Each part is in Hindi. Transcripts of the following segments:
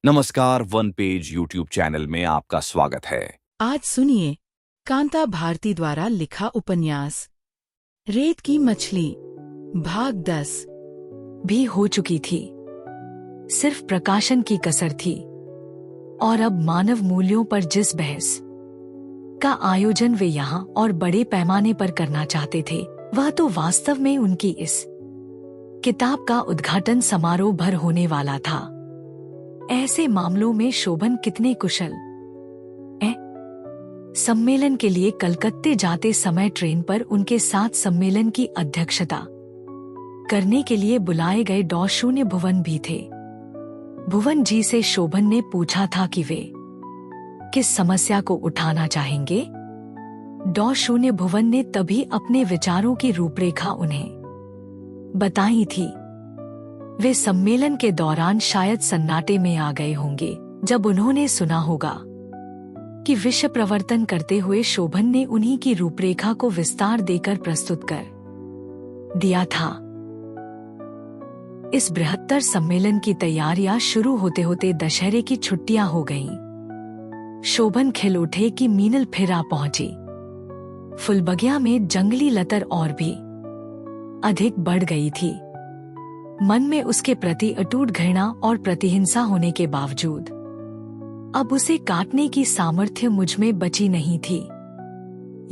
नमस्कार, वन पेज यूट्यूब चैनल में आपका स्वागत है। आज सुनिए कांता भारती द्वारा लिखा उपन्यास रेत की मछली भाग 10। भी हो चुकी थी। सिर्फ प्रकाशन की कसर थी और अब मानव मूल्यों पर जिस बहस का आयोजन वे यहाँ और बड़े पैमाने पर करना चाहते थे, वह तो वास्तव में उनकी इस किताब का उद्घाटन समारोह भर होने वाला था। ऐसे मामलों में शोभन कितने कुशल है। सम्मेलन के लिए कलकत्ते जाते समय ट्रेन पर उनके साथ सम्मेलन की अध्यक्षता करने के लिए बुलाए गए डॉ. भुवन भी थे। भुवन जी से शोभन ने पूछा था कि वे किस समस्या को उठाना चाहेंगे। डॉ. भुवन ने तभी अपने विचारों की रूपरेखा उन्हें बताई थी। वे सम्मेलन के दौरान शायद सन्नाटे में आ गए होंगे जब उन्होंने सुना होगा कि विषय प्रवर्तन करते हुए शोभन ने उन्हीं की रूपरेखा को विस्तार देकर प्रस्तुत कर दिया था। इस बृहत्तर सम्मेलन की तैयारियां शुरू होते होते दशहरे की छुट्टियां हो गईं। शोभन खिल उठे कि मीनल फिर आ पहुंची। फुलबगिया में जंगली लतर और भी अधिक बढ़ गई थी। मन में उसके प्रति अटूट घृणा और प्रतिहिंसा होने के बावजूद अब उसे काटने की सामर्थ्य मुझ में बची नहीं थी,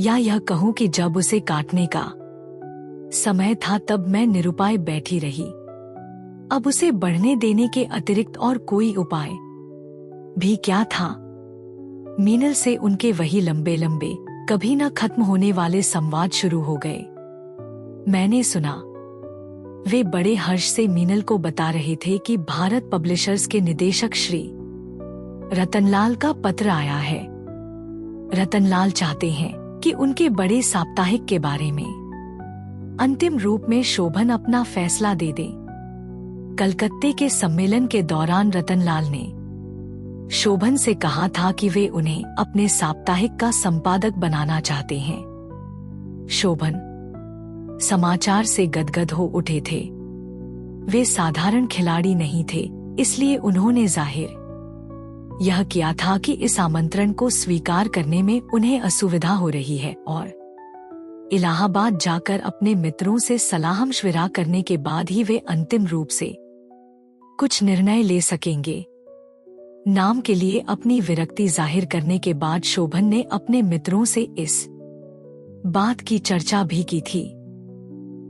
या यह कहूं कि जब उसे काटने का समय था तब मैं निरुपाय बैठी रही। अब उसे बढ़ने देने के अतिरिक्त और कोई उपाय भी क्या था। मीनल से उनके वही लंबे लंबे कभी न खत्म होने वाले संवाद शुरू हो गए। मैंने सुना वे बड़े हर्ष से मीनल को बता रहे थे कि भारत पब्लिशर्स के निदेशक श्री रतनलाल का पत्र आया है। रतनलाल चाहते हैं कि उनके बड़े साप्ताहिक के बारे में अंतिम रूप में शोभन अपना फैसला दे दे। कलकत्ते के सम्मेलन के दौरान रतनलाल ने शोभन से कहा था कि वे उन्हें अपने साप्ताहिक का संपादक बनाना चाहते हैं। शोभन समाचार से गदगद हो उठे थे। वे साधारण खिलाड़ी नहीं थे, इसलिए उन्होंने जाहिर यह किया था कि इस आमंत्रण को स्वीकार करने में उन्हें असुविधा हो रही है और इलाहाबाद जाकर अपने मित्रों से सलाह-मशविरा करने के बाद ही वे अंतिम रूप से कुछ निर्णय ले सकेंगे। नाम के लिए अपनी विरक्ति जाहिर करने के बाद शोभन ने अपने मित्रों से इस बात की चर्चा भी की थी।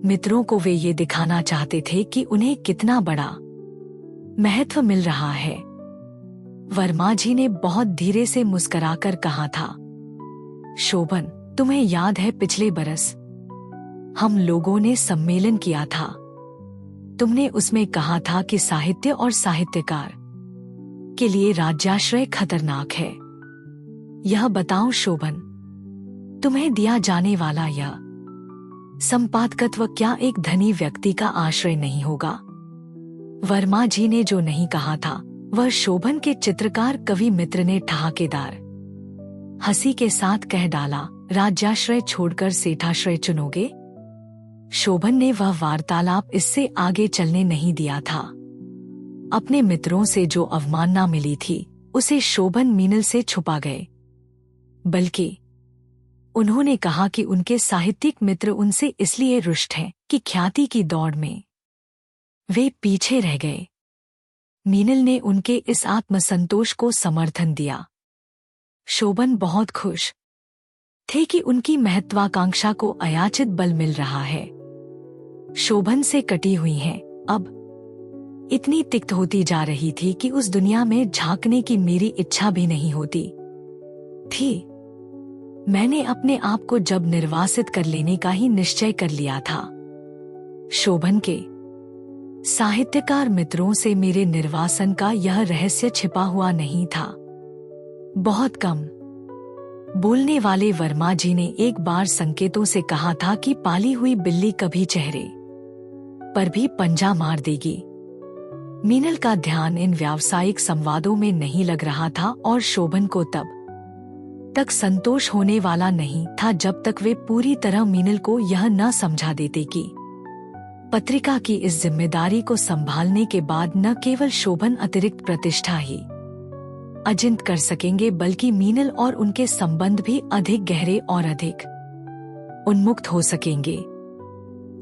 मित्रों को वे ये दिखाना चाहते थे कि उन्हें कितना बड़ा महत्व मिल रहा है। वर्मा जी ने बहुत धीरे से मुस्कुराकर कहा था, शोभन, तुम्हें याद है पिछले बरस हम लोगों ने सम्मेलन किया था। तुमने उसमें कहा था कि साहित्य और साहित्यकार के लिए राज्याश्रय खतरनाक है। यह बताओ शोभन, तुम्हें दिया जाने वाला यह संपादकत्व क्या एक धनी व्यक्ति का आश्रय नहीं होगा। वर्मा जी ने जो नहीं कहा था वह शोभन के चित्रकार कवि मित्र ने ठहाकेदार हंसी के साथ कह डाला, राज्याश्रय छोड़कर सेठाश्रय चुनोगे। शोभन ने वह वार्तालाप इससे आगे चलने नहीं दिया था। अपने मित्रों से जो अवमानना मिली थी उसे शोभन मीनल से छुपा गए, बल्कि उन्होंने कहा कि उनके साहित्यिक मित्र उनसे इसलिए रुष्ट हैं कि ख्याति की दौड़ में वे पीछे रह गए। मीनल ने उनके इस आत्मसंतोष को समर्थन दिया। शोभन बहुत खुश थे कि उनकी महत्वाकांक्षा को अयाचित बल मिल रहा है। शोभन से कटी हुई हैं, अब इतनी तिक्त होती जा रही थी कि उस दुनिया में झांकने की मेरी इच्छा भी नहीं होती थी। मैंने अपने आप को जब निर्वासित कर लेने का ही निश्चय कर लिया था। शोभन के साहित्यकार मित्रों से मेरे निर्वासन का यह रहस्य छिपा हुआ नहीं था। बहुत कम बोलने वाले वर्मा जी ने एक बार संकेतों से कहा था कि पाली हुई बिल्ली कभी चेहरे पर भी पंजा मार देगी। मीनल का ध्यान इन व्यावसायिक संवादों में नहीं लग रहा था और शोभन को तब तक संतोष होने वाला नहीं था जब तक वे पूरी तरह मीनल को यह न समझा देते कि पत्रिका की इस जिम्मेदारी को संभालने के बाद न केवल शोभन अतिरिक्त प्रतिष्ठा ही अर्जित कर सकेंगे, बल्कि मीनल और उनके संबंध भी अधिक गहरे और अधिक उन्मुक्त हो सकेंगे।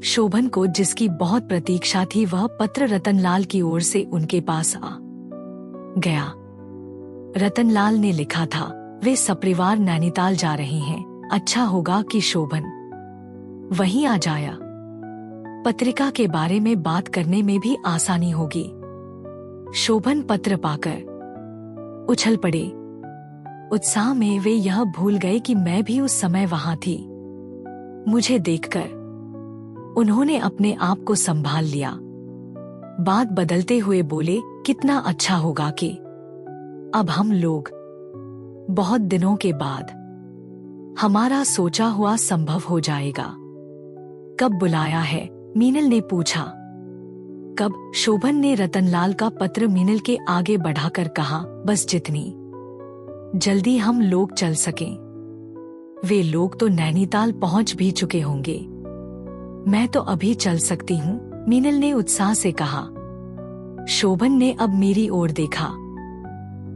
शोभन को जिसकी बहुत प्रतीक्षा थी, वह पत्र रतनलाल की ओर से उनके पास आ गया। रतनलाल ने लिखा था, वे सपरिवार नैनीताल जा रहे हैं। अच्छा होगा कि शोभन वहीं आ जाया। पत्रिका के बारे में बात करने में भी आसानी होगी। शोभन पत्र पाकर उछल पड़े। उत्साह में वे यह भूल गए कि मैं भी उस समय वहां थी। मुझे देखकर उन्होंने अपने आप को संभाल लिया। बात बदलते हुए बोले, कितना अच्छा होगा कि अब हम लोग बहुत दिनों के बाद हमारा सोचा हुआ संभव हो जाएगा। कब बुलाया है? मीनल ने पूछा। कब? शोभन ने रतनलाल का पत्र मीनल के आगे बढ़ाकर कहा, बस जितनी जल्दी हम लोग चल सकें। वे लोग तो नैनीताल पहुंच भी चुके होंगे। मैं तो अभी चल सकती हूँ, मीनल ने उत्साह से कहा। शोभन ने अब मेरी ओर देखा।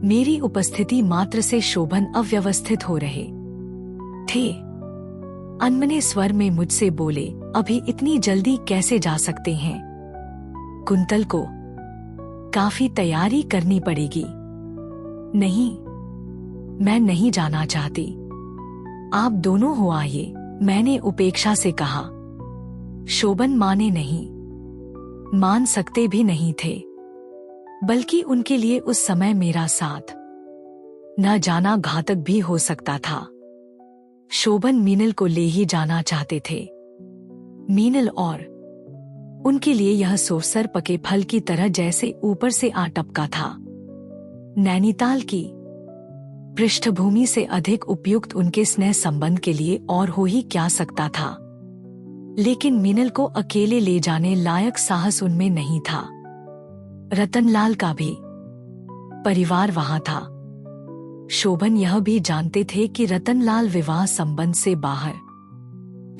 मेरी उपस्थिति मात्र से शोभन अव्यवस्थित हो रहे थे। अनमने स्वर में मुझसे बोले, अभी इतनी जल्दी कैसे जा सकते हैं? कुंतल को काफी तैयारी करनी पड़ेगी। नहीं, मैं नहीं जाना चाहती। आप दोनों हो आइए, मैंने उपेक्षा से कहा। शोभन माने नहीं, मान सकते भी नहीं थे, बल्कि उनके लिए उस समय मेरा साथ न जाना घातक भी हो सकता था। शोभन मीनल को ले ही जाना चाहते थे। मीनल और उनके लिए यह सोसर पके फल की तरह जैसे ऊपर से आ टपका था। नैनीताल की पृष्ठभूमि से अधिक उपयुक्त उनके स्नेह संबंध के लिए और हो ही क्या सकता था। लेकिन मीनल को अकेले ले जाने लायक साहस उनमें नहीं था। रतनलाल का भी परिवार वहां था। शोभन यह भी जानते थे कि रतनलाल विवाह संबंध से बाहर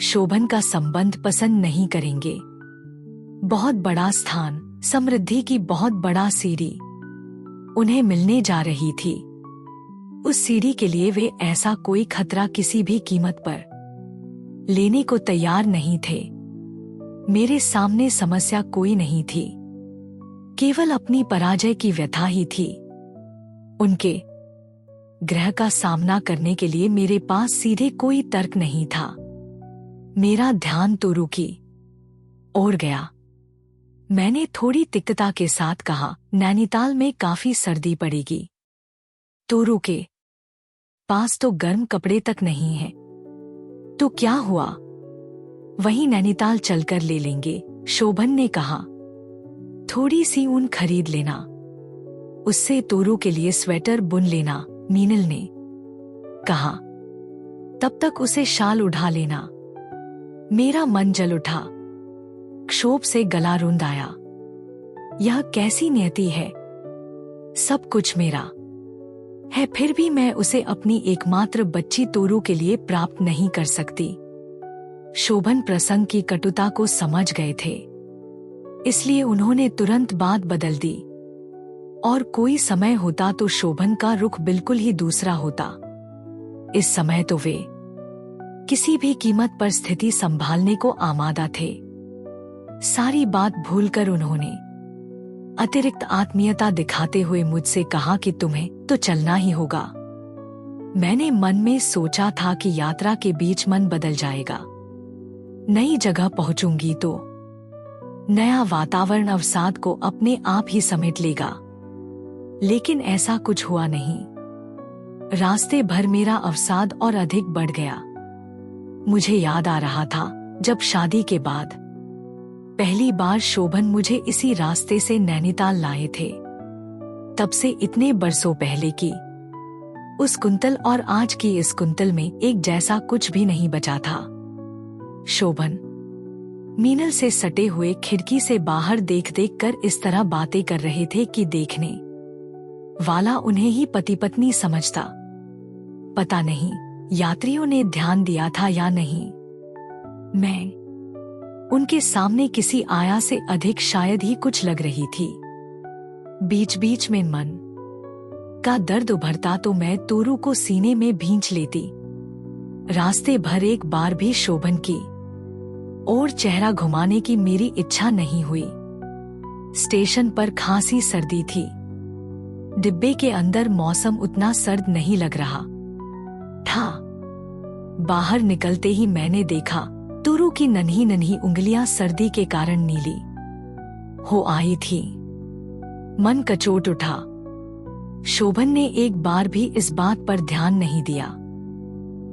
शोभन का संबंध पसंद नहीं करेंगे। बहुत बड़ा स्थान, समृद्धि की बहुत बड़ा सीढ़ी उन्हें मिलने जा रही थी। उस सीढ़ी के लिए वे ऐसा कोई खतरा किसी भी कीमत पर लेने को तैयार नहीं थे। मेरे सामने समस्या कोई नहीं थी, केवल अपनी पराजय की व्यथा ही थी। उनके ग्रह का सामना करने के लिए मेरे पास सीधे कोई तर्क नहीं था। मेरा ध्यान तोरू की ओर गया। मैंने थोड़ी तिक्तता के साथ कहा, नैनीताल में काफी सर्दी पड़ेगी। तोरू के पास तो गर्म कपड़े तक नहीं है। तो क्या हुआ, वहीं नैनीताल चलकर ले लेंगे, शोभन ने कहा। थोड़ी सी ऊन खरीद लेना, उससे तोरू के लिए स्वेटर बुन लेना, मीनल ने कहा। तब तक उसे शाल उड़ा लेना। मेरा मन जल उठा, क्षोभ से गला रुंध आया। यह कैसी नियति है, सब कुछ मेरा है, फिर भी मैं उसे अपनी एकमात्र बच्ची तोरू के लिए प्राप्त नहीं कर सकती। शोभन प्रसंग की कटुता को समझ गए थे, इसलिए उन्होंने तुरंत बात बदल दी। और कोई समय होता तो शोभन का रुख बिल्कुल ही दूसरा होता। इस समय तो वे किसी भी कीमत पर स्थिति संभालने को आमादा थे। सारी बात भूलकर उन्होंने अतिरिक्त आत्मीयता दिखाते हुए मुझसे कहा कि तुम्हें तो चलना ही होगा। मैंने मन में सोचा था कि यात्रा के बीच मन बदल जाएगा, नई जगह पहुंचूंगी तो नया वातावरण अवसाद को अपने आप ही समेट लेगा। लेकिन ऐसा कुछ हुआ नहीं। रास्ते भर मेरा अवसाद और अधिक बढ़ गया। मुझे याद आ रहा था जब शादी के बाद पहली बार शोभन मुझे इसी रास्ते से नैनीताल लाए थे। तब से इतने बरसों पहले की उस कुंतल और आज की इस कुंतल में एक जैसा कुछ भी नहीं बचा था। शोभन मीनल से सटे हुए खिड़की से बाहर देख देख कर इस तरह बातें कर रहे थे कि देखने वाला उन्हें ही पति पत्नी समझता। पता नहीं यात्रियों ने ध्यान दिया था या नहीं। मैं उनके सामने किसी आया से अधिक शायद ही कुछ लग रही थी। बीच बीच में मन का दर्द उभरता तो मैं तोरू को सीने में भींच लेती। रास्ते भर एक बार भी शोभन की और चेहरा घुमाने की मेरी इच्छा नहीं हुई। स्टेशन पर खासी सर्दी थी। डिब्बे के अंदर मौसम उतना सर्द नहीं लग रहा था। बाहर निकलते ही मैंने देखा तोरू की नन्ही नन्ही उंगलियां सर्दी के कारण नीली हो आई थी। मन कचोट उठा। शोभन ने एक बार भी इस बात पर ध्यान नहीं दिया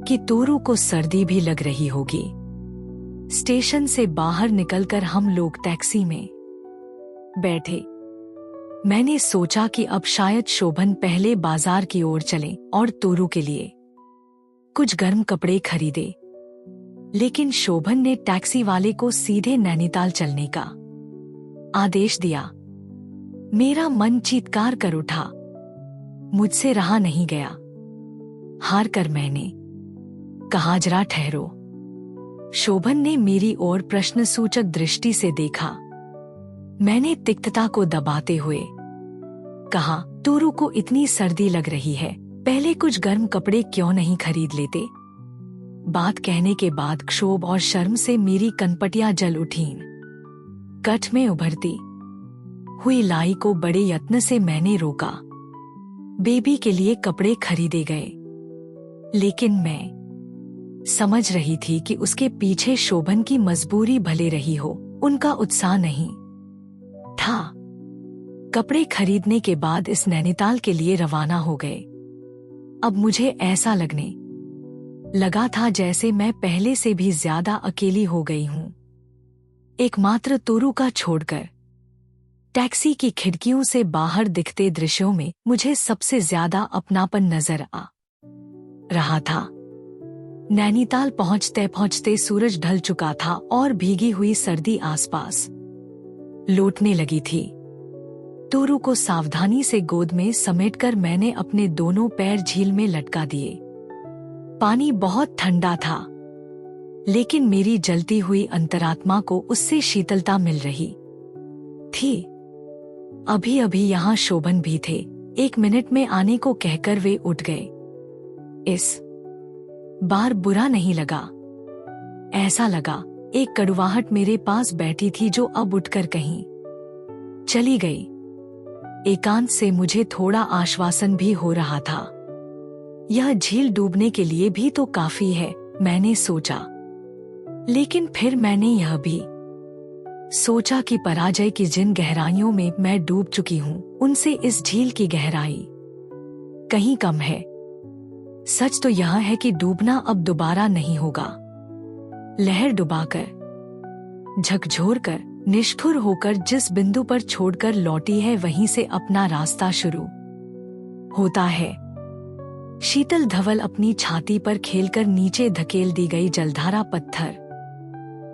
कि तोरू को सर्दी भी लग रही होगी। स्टेशन से बाहर निकलकर हम लोग टैक्सी में बैठे। मैंने सोचा कि अब शायद शोभन पहले बाजार की ओर चले और तोरू के लिए कुछ गर्म कपड़े खरीदे, लेकिन शोभन ने टैक्सी वाले को सीधे नैनीताल चलने का आदेश दिया। मेरा मन चीत्कार कर उठा। मुझसे रहा नहीं गया। हार कर मैंने कहा, जरा ठहरो। शोभन ने मेरी ओर प्रश्नसूचक दृष्टि से देखा। मैंने तिक्तता को दबाते हुए कहा, तोरू को इतनी सर्दी लग रही है, पहले कुछ गर्म कपड़े क्यों नहीं खरीद लेते? बात कहने के बाद क्षोभ और शर्म से मेरी कनपटियां जल उठीं। कठ में उभरती हुई लाई को बड़े यत्न से मैंने रोका। बेबी के लिए कपड़े खरीदे गए, लेकिन मैं समझ रही थी कि उसके पीछे शोभन की मजबूरी भले रही हो, उनका उत्साह नहीं था। कपड़े खरीदने के बाद इस नैनीताल के लिए रवाना हो गए। अब मुझे ऐसा लगने लगा था जैसे मैं पहले से भी ज्यादा अकेली हो गई हूं। एकमात्र तोरू का छोड़कर टैक्सी की खिड़कियों से बाहर दिखते दृश्यों में मुझे सबसे ज्यादा अपनापन नजर आ रहा था। नैनीताल पहुंचते पहुंचते सूरज ढल चुका था और भीगी हुई सर्दी आसपास लौटने लगी थी। तोरू को सावधानी से गोद में समेटकर मैंने अपने दोनों पैर झील में लटका दिए। पानी बहुत ठंडा था, लेकिन मेरी जलती हुई अंतरात्मा को उससे शीतलता मिल रही थी। अभी अभी यहाँ शोभन भी थे। 1 मिनट में आने को कहकर वे उठ गए। इस बार बुरा नहीं लगा। ऐसा लगा एक कड़वाहट मेरे पास बैठी थी जो अब उठकर कहीं चली गई। एकांत से मुझे थोड़ा आश्वासन भी हो रहा था। यह झील डूबने के लिए भी तो काफी है, मैंने सोचा। लेकिन फिर मैंने यह भी सोचा कि पराजय की जिन गहराइयों में मैं डूब चुकी हूं, उनसे इस झील की गहराई कहीं कम है। सच तो यह है कि डूबना अब दोबारा नहीं होगा। लहर डुबाकर, झकझोर कर, निष्ठुर होकर जिस बिंदु पर छोड़कर लौटी है, वहीं से अपना रास्ता शुरू होता है। शीतल धवल अपनी छाती पर खेलकर नीचे धकेल दी गई जलधारा पत्थर,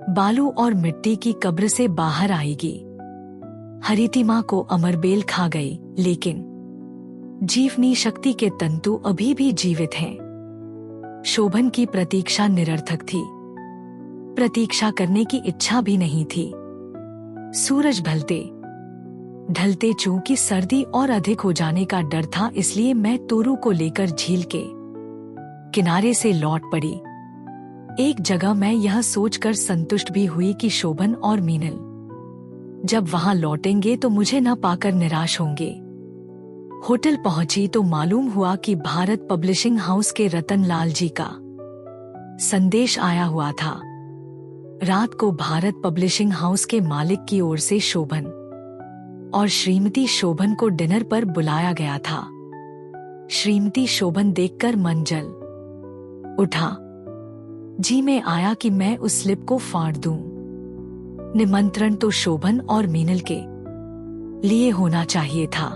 बालू और मिट्टी की कब्र से बाहर आएगी। हरितिमा को अमरबेल खा गई, लेकिन जीवनी शक्ति के तंतु अभी भी जीवित हैं। शोभन की प्रतीक्षा निरर्थक थी। प्रतीक्षा करने की इच्छा भी नहीं थी। सूरज ढलते चूंकि सर्दी और अधिक हो जाने का डर था, इसलिए मैं तोरू को लेकर झील के किनारे से लौट पड़ी। एक जगह मैं यह सोचकर संतुष्ट भी हुई कि शोभन और मीनल जब वहां लौटेंगे तो मुझे न पाकर निराश होंगे। होटल पहुंची तो मालूम हुआ कि भारत पब्लिशिंग हाउस के रतन लाल जी का संदेश आया हुआ था। रात को भारत पब्लिशिंग हाउस के मालिक की ओर से शोभन और श्रीमती शोभन को डिनर पर बुलाया गया था। श्रीमती शोभन देखकर मन जल उठा। जी में आया कि मैं उस स्लिप को फाड़ दूं। निमंत्रण तो शोभन और मीनल के लिए होना चाहिए था।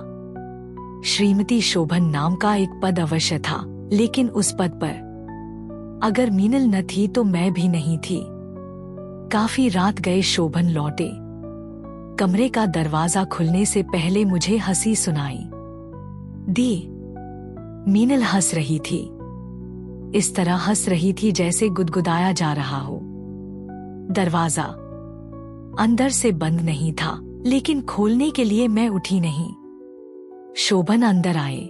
श्रीमती शोभन नाम का एक पद अवश्य था, लेकिन उस पद पर अगर मीनल न थी तो मैं भी नहीं थी। काफी रात गए शोभन लौटे। कमरे का दरवाजा खुलने से पहले मुझे हंसी सुनाई दी। मीनल हंस रही थी। इस तरह हंस रही थी जैसे गुदगुदाया जा रहा हो। दरवाजा अंदर से बंद नहीं था, लेकिन खोलने के लिए मैं उठी नहीं। शोभन अंदर आए।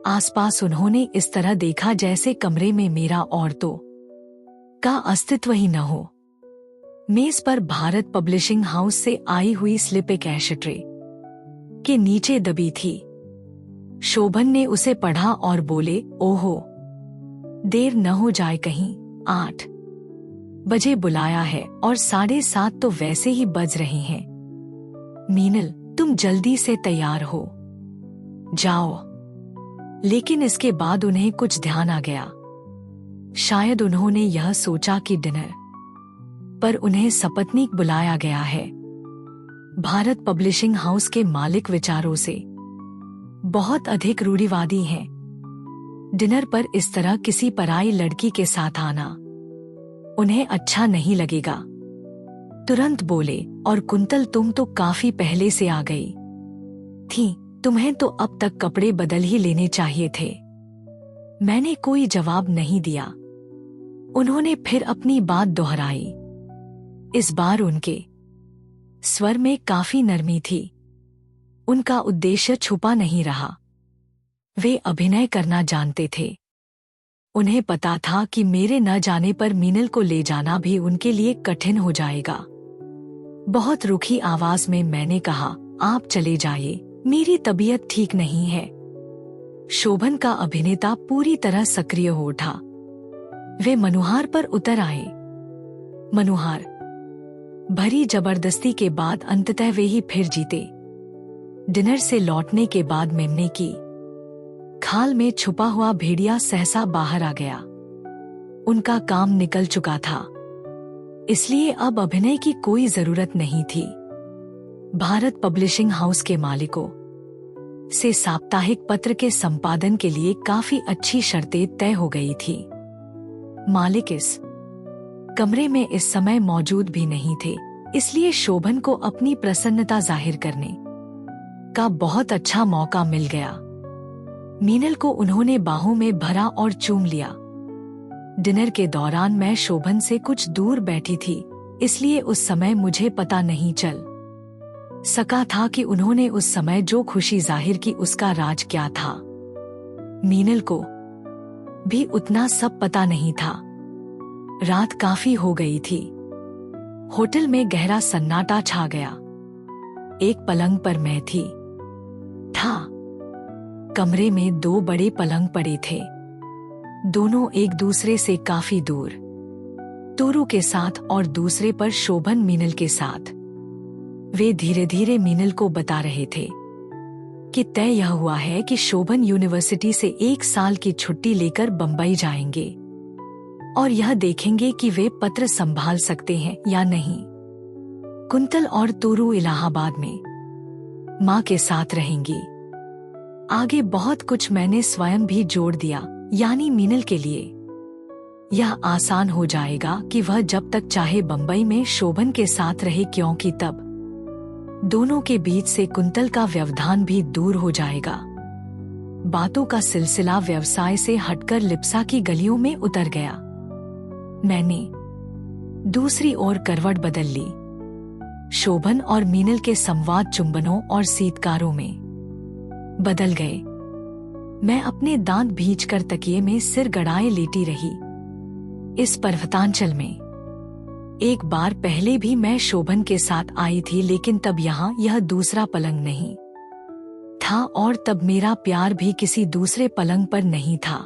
आसपास उन्होंने इस तरह देखा जैसे कमरे में मेरा औरतों का अस्तित्व ही न हो। मेज पर भारत पब्लिशिंग हाउस से आई हुई स्लिप एक एशट्रे के नीचे दबी थी। शोभन ने उसे पढ़ा और बोले, ओहो, देर न हो जाए कहीं, 8 बजे बुलाया है और 7:30 तो वैसे ही बज रहे हैं। मीनल, तुम जल्दी से तैयार हो जाओ। लेकिन इसके बाद उन्हें कुछ ध्यान आ गया। शायद उन्होंने यह सोचा कि डिनर पर उन्हें सपत्नीक बुलाया गया है। भारत पब्लिशिंग हाउस के मालिक विचारों से बहुत अधिक रूढ़िवादी हैं। डिनर पर इस तरह किसी पराई लड़की के साथ आना उन्हें अच्छा नहीं लगेगा। तुरंत बोले, और कुंतल, तुम तो काफी पहले से आ गई थी, तुम्हें तो अब तक कपड़े बदल ही लेने चाहिए थे। मैंने कोई जवाब नहीं दिया। उन्होंने फिर अपनी बात दोहराई। इस बार उनके स्वर में काफी नरमी थी। उनका उद्देश्य छुपा नहीं रहा। वे अभिनय करना जानते थे। उन्हें पता था कि मेरे न जाने पर मीनल को ले जाना भी उनके लिए कठिन हो जाएगा। बहुत रुखी आवाज में मैंने कहा, आप चले जाइए, मेरी तबीयत ठीक नहीं है। शोभन का अभिनेता पूरी तरह सक्रिय हो उठा। वे मनोहार पर उतर आए। मनोहार भरी जबरदस्ती के बाद अंततः वे ही फिर जीते। डिनर से लौटने के बाद मेमने की खाल में छुपा हुआ भेड़िया सहसा बाहर आ गया। उनका काम निकल चुका था, इसलिए अब अभिनय की कोई जरूरत नहीं थी। भारत पब्लिशिंग हाउस के मालिकों से साप्ताहिक पत्र के संपादन के लिए काफी अच्छी शर्तें तय हो गई थी। मालिक इस कमरे में इस समय मौजूद भी नहीं थे, इसलिए शोभन को अपनी प्रसन्नता जाहिर करने का बहुत अच्छा मौका मिल गया। मीनल को उन्होंने बाहों में भरा और चूम लिया। डिनर के दौरान मैं शोभन से कुछ दूर बैठी थी, इसलिए उस समय मुझे पता नहीं चल सका था कि उन्होंने उस समय जो खुशी जाहिर की उसका राज क्या था। मीनल को भी उतना सब पता नहीं था। रात काफी हो गई थी। होटल में गहरा सन्नाटा छा गया। एक पलंग पर मैं था। कमरे में 2 बड़े पलंग पड़े थे, दोनों एक दूसरे से काफी दूर। तोरू के साथ और दूसरे पर शोभन मीनल के साथ। वे धीरे धीरे मीनल को बता रहे थे कि तय यह हुआ है कि शोभन यूनिवर्सिटी से 1 साल की छुट्टी लेकर बंबई जाएंगे और यह देखेंगे कि वे पत्र संभाल सकते हैं या नहीं। कुंतल और तोरू इलाहाबाद में माँ के साथ रहेंगी। आगे बहुत कुछ मैंने स्वयं भी जोड़ दिया, यानी मीनल के लिए यह आसान हो जाएगा कि वह जब तक चाहे बंबई में शोभन के साथ रहे, क्योंकि तब दोनों के बीच से कुंतल का व्यवधान भी दूर हो जाएगा। बातों का सिलसिला व्यवसाय से हटकर लिप्सा की गलियों में उतर गया। मैंने दूसरी ओर करवट बदल ली। शोभन और मीनल के संवाद चुंबनों और सीतकारों में बदल गए। मैं अपने दांत भींचकर तकिए में सिर गड़ाए लेटी रही। इस पर्वतांचल में एक बार पहले भी मैं शोभन के साथ आई थी, लेकिन तब यहाँ यह दूसरा पलंग नहीं था और तब मेरा प्यार भी किसी दूसरे पलंग पर नहीं था।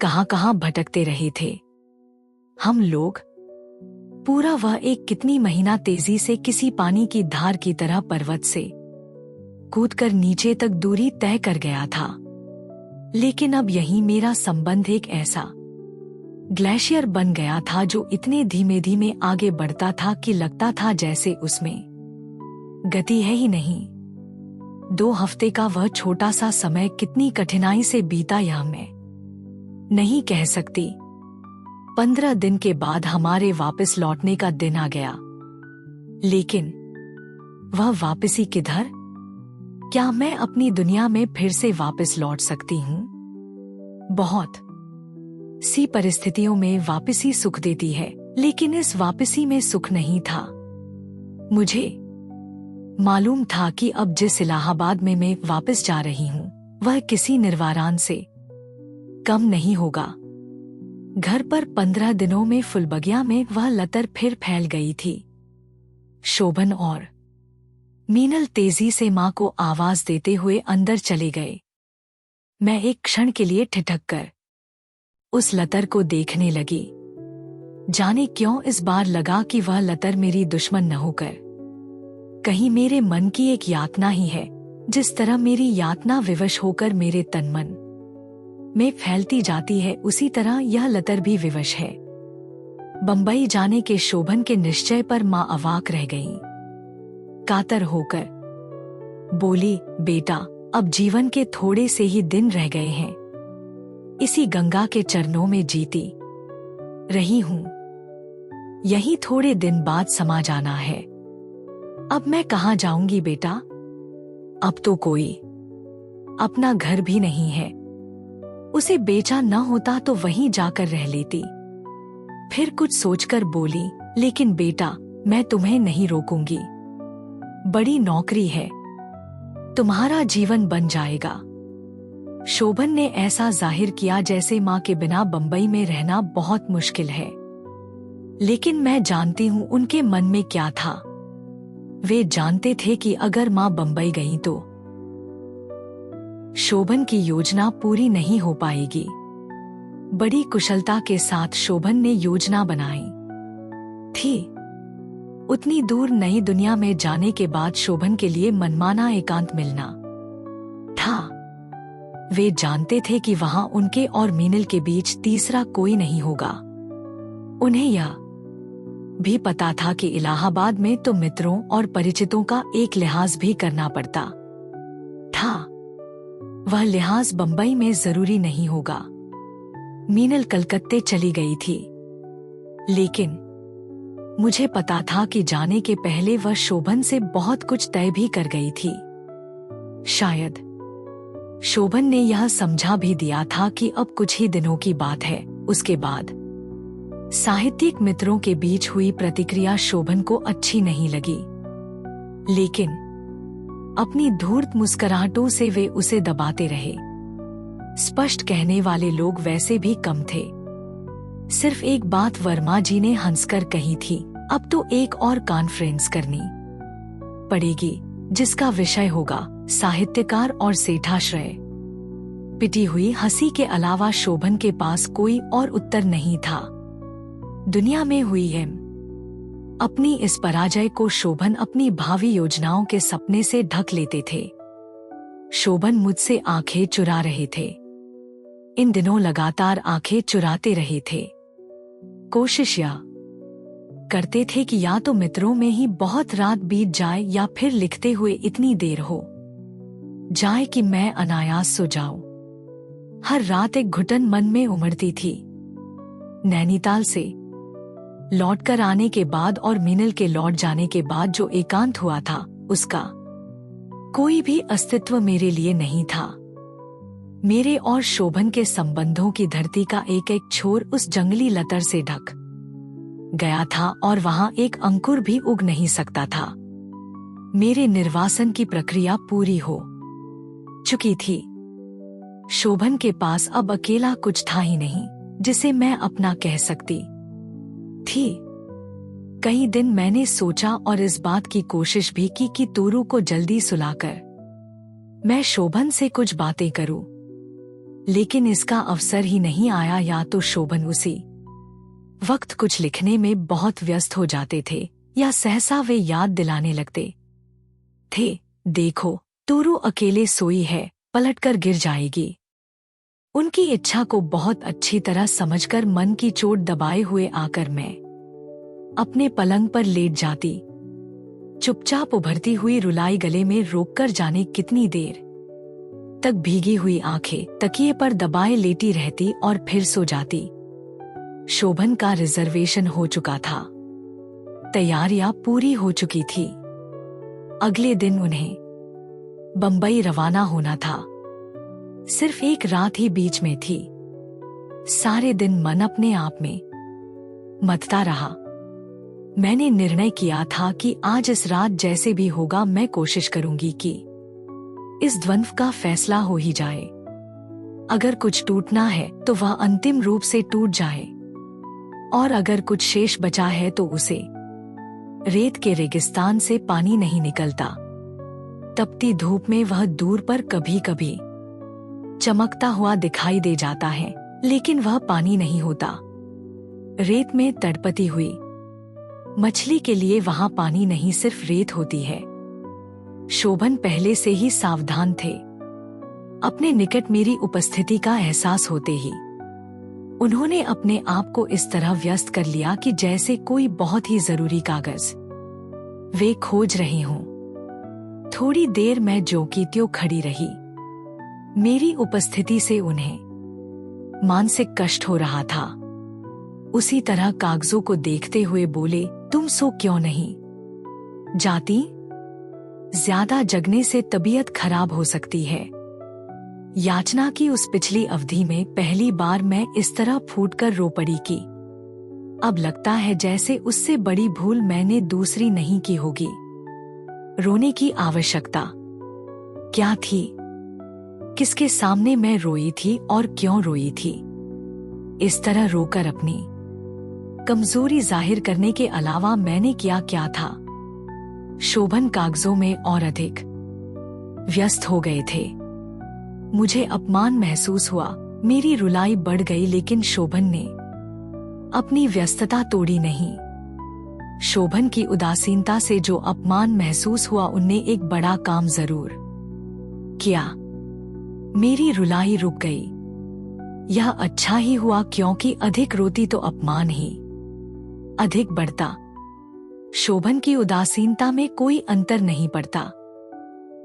कहाँ भटकते रहे थे हम लोग। पूरा वह एक कितनी महीना तेजी से किसी पानी की धार की तरह पर्वत से कूदकर नीचे तक दूरी तय कर गया था। लेकिन अब यही मेरा संबंध एक ऐसा ग्लेशियर बन गया था जो इतने धीमे धीमे आगे बढ़ता था कि लगता था जैसे उसमें गति है ही नहीं। 2 हफ्ते का वह छोटा सा समय कितनी कठिनाई से बीता यह मैं नहीं कह सकती। 15 दिन के बाद हमारे वापस लौटने का दिन आ गया। लेकिन वह वापसी किधर? क्या मैं अपनी दुनिया में फिर से वापस लौट सकती हूँ? बहुत सी परिस्थितियों में वापसी सुख देती है, लेकिन इस वापसी में सुख नहीं था। मुझे मालूम था कि अब जिस इलाहाबाद में मैं वापस जा रही हूं वह किसी निर्वारान से कम नहीं होगा। घर पर 15 दिनों में फुलबगिया में वह लतर फिर फैल गई थी। शोभन और मीनल तेजी से मां को आवाज देते हुए अंदर चले गए। मैं एक क्षण के लिए ठिठक कर उस लतर को देखने लगी। जाने क्यों इस बार लगा कि वह लतर मेरी दुश्मन न होकर कहीं मेरे मन की एक यातना ही है। जिस तरह मेरी यातना विवश होकर मेरे तन मन में फैलती जाती है, उसी तरह यह लतर भी विवश है। बंबई जाने के शोभन के निश्चय पर मां अवाक रह गई। कातर होकर बोली, बेटा, अब जीवन के थोड़े से ही दिन रह गए हैं। इसी गंगा के चरणों में जीती रही हूं। यही थोड़े दिन बाद समा जाना है। अब मैं कहाँ जाऊंगी बेटा? अब तो कोई अपना घर भी नहीं है। उसे बेचा न होता तो वहीं जाकर रह लेती। फिर कुछ सोचकर बोली, लेकिन बेटा, मैं तुम्हें नहीं रोकूंगी। बड़ी नौकरी है, तुम्हारा जीवन बन जाएगा। शोभन ने ऐसा जाहिर किया जैसे मां के बिना बंबई में रहना बहुत मुश्किल है। लेकिन मैं जानती हूं उनके मन में क्या था। वे जानते थे कि अगर मां बंबई गई तो शोभन की योजना पूरी नहीं हो पाएगी। बड़ी कुशलता के साथ शोभन ने योजना बनाई थी। उतनी दूर नई दुनिया में जाने के बाद शोभन के लिए मनमाना एकांत मिलना था। वे जानते थे कि वहां उनके और मीनल के बीच तीसरा कोई नहीं होगा। उन्हें यह भी पता था कि इलाहाबाद में तो मित्रों और परिचितों का एक लिहाज भी करना पड़ता था। वह लिहाज बंबई में जरूरी नहीं होगा। मीनल कलकत्ते चली गई थी, लेकिन मुझे पता था कि जाने के पहले वह शोभन से बहुत कुछ तय भी कर गई थी। शायद शोभन ने यह समझा भी दिया था कि अब कुछ ही दिनों की बात है। उसके बाद साहित्यिक मित्रों के बीच हुई प्रतिक्रिया शोभन को अच्छी नहीं लगी, लेकिन अपनी धूर्त मुस्कुराहटों से वे उसे दबाते रहे। स्पष्ट कहने वाले लोग वैसे भी कम थे। सिर्फ एक बात वर्मा जी ने हंसकर कही थी, अब तो एक और कॉन्फ्रेंस करनी पड़ेगी जिसका विषय होगा साहित्यकार और सेठाश्रय। पिटी हुई हंसी के अलावा शोभन के पास कोई और उत्तर नहीं था। दुनिया में हुई है अपनी इस पराजय को शोभन अपनी भावी योजनाओं के सपने से ढक लेते थे। शोभन मुझसे आंखें चुरा रहे थे। इन दिनों लगातार आंखें चुराते रहे थे। कोशिश या करते थे कि या तो मित्रों में ही बहुत रात बीत जाए या फिर लिखते हुए इतनी देर हो जाए कि मैं अनायास सो जाऊं। हर रात एक घुटन मन में उमड़ती थी। नैनीताल से लौटकर आने के बाद और मीनल के लौट जाने के बाद जो एकांत हुआ था, उसका कोई भी अस्तित्व मेरे लिए नहीं था। मेरे और शोभन के संबंधों की धरती का एक एक छोर उस जंगली लतर से ढक गया था और वहां एक अंकुर भी उग नहीं सकता था। मेरे निर्वासन की प्रक्रिया पूरी हो चुकी थी। शोभन के पास अब अकेला कुछ था ही नहीं जिसे मैं अपना कह सकती थी। कई दिन मैंने सोचा और इस बात की कोशिश भी की कि तूरू को जल्दी सुलाकर मैं शोभन से कुछ बातें करूं, लेकिन इसका अवसर ही नहीं आया। या तो शोभन उसी वक्त कुछ लिखने में बहुत व्यस्त हो जाते थे या सहसा वे याद दिलाने लगते थे, देखो तूरू अकेले सोई है, पलटकर गिर जाएगी। उनकी इच्छा को बहुत अच्छी तरह समझकर मन की चोट दबाए हुए आकर मैं अपने पलंग पर लेट जाती। चुपचाप उभरती हुई रुलाई गले में रोककर जाने कितनी देर तक भीगी हुई आंखें तकिए पर दबाए लेटी रहती और फिर सो जाती। शोभन का रिजर्वेशन हो चुका था। तैयारियां पूरी हो चुकी थी। अगले दिन उन्हें बंबई रवाना होना था। सिर्फ एक रात ही बीच में थी। सारे दिन मन अपने आप में मथता रहा। मैंने निर्णय किया था कि आज इस रात जैसे भी होगा मैं कोशिश करूंगी कि इस द्वंद्व का फैसला हो ही जाए। अगर कुछ टूटना है तो वह अंतिम रूप से टूट जाए, और अगर कुछ शेष बचा है तो उसे। रेत के रेगिस्तान से पानी नहीं निकलता। तपती धूप में वह दूर पर कभी कभी चमकता हुआ दिखाई दे जाता है, लेकिन वह पानी नहीं होता। रेत में तड़पती हुई मछली के लिए वहां पानी नहीं, सिर्फ रेत होती है। शोभन पहले से ही सावधान थे। अपने निकट मेरी उपस्थिति का एहसास होते ही उन्होंने अपने आप को इस तरह व्यस्त कर लिया कि जैसे कोई बहुत ही जरूरी कागज वे खोज रही हों। थोड़ी देर मैं ज्यों की त्यों खड़ी रही। मेरी उपस्थिति से उन्हें मानसिक कष्ट हो रहा था। उसी तरह कागजों को देखते हुए बोले, तुम सो क्यों नहीं जाती? ज्यादा जगने से तबीयत खराब हो सकती है। याचना की उस पिछली अवधि में पहली बार मैं इस तरह फूटकर रो पड़ी कि अब लगता है जैसे उससे बड़ी भूल मैंने दूसरी नहीं की होगी। रोने की आवश्यकता क्या थी? किसके सामने मैं रोई थी और क्यों रोई थी? इस तरह रोकर अपनी कमजोरी जाहिर करने के अलावा मैंने किया क्या था? शोभन कागजों में और अधिक व्यस्त हो गए थे। मुझे अपमान महसूस हुआ। मेरी रुलाई बढ़ गई, लेकिन शोभन ने अपनी व्यस्तता तोड़ी नहीं। शोभन की उदासीनता से जो अपमान महसूस हुआ, उनने एक बड़ा काम जरूर किया। मेरी रुलाई रुक गई। यह अच्छा ही हुआ, क्योंकि अधिक रोती तो अपमान ही अधिक बढ़ता। शोभन की उदासीनता में कोई अंतर नहीं पड़ता।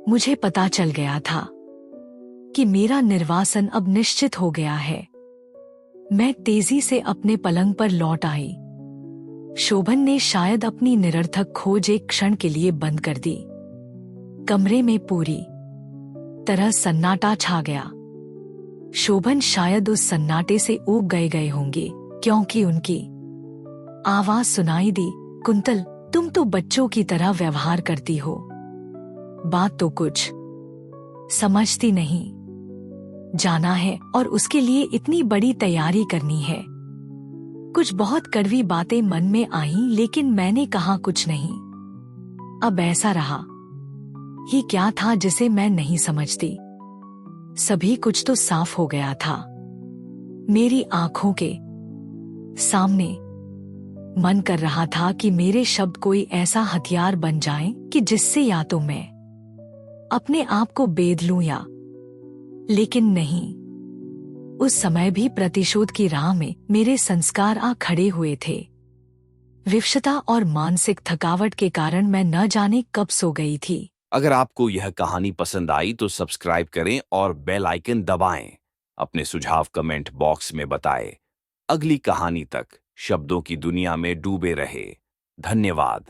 मुझे पता चल गया था कि मेरा निर्वासन अब निश्चित हो गया है। मैं तेजी से अपने पलंग पर लौट आई। शोभन ने शायद अपनी निरर्थक खोज एक क्षण के लिए बंद कर दी। कमरे में पूरी तरह सन्नाटा छा गया। शोभन शायद उस सन्नाटे से ऊब गए होंगे, क्योंकि उनकी आवाज सुनाई दी, कुंतल, तुम तो बच्चों की तरह व्यवहार करती हो। बात तो कुछ समझती नहीं। जाना है और उसके लिए इतनी बड़ी तैयारी करनी है। कुछ बहुत कड़वी बातें मन में आईं, लेकिन मैंने कहा कुछ नहीं। अब ऐसा रहा ही क्या था जिसे मैं नहीं समझती। सभी कुछ तो साफ हो गया था। मेरी आंखों के सामने मन कर रहा था कि मेरे शब्द कोई ऐसा हथियार बन जाएं कि जिससे या तो मैं अपने आप को बेध लूं या, लेकिन नहीं। उस समय भी प्रतिशोध की राह में मेरे संस्कार आ खड़े हुए थे। विवशता और मानसिक थकावट के कारण मैं न जाने कब सो गई थी। अगर आपको यह कहानी पसंद आई तो सब्सक्राइब करें और बेल आइकन दबाएं। अपने सुझाव कमेंट बॉक्स में बताएं। अगली कहानी तक शब्दों की दुनिया में डूबे रहे। धन्यवाद।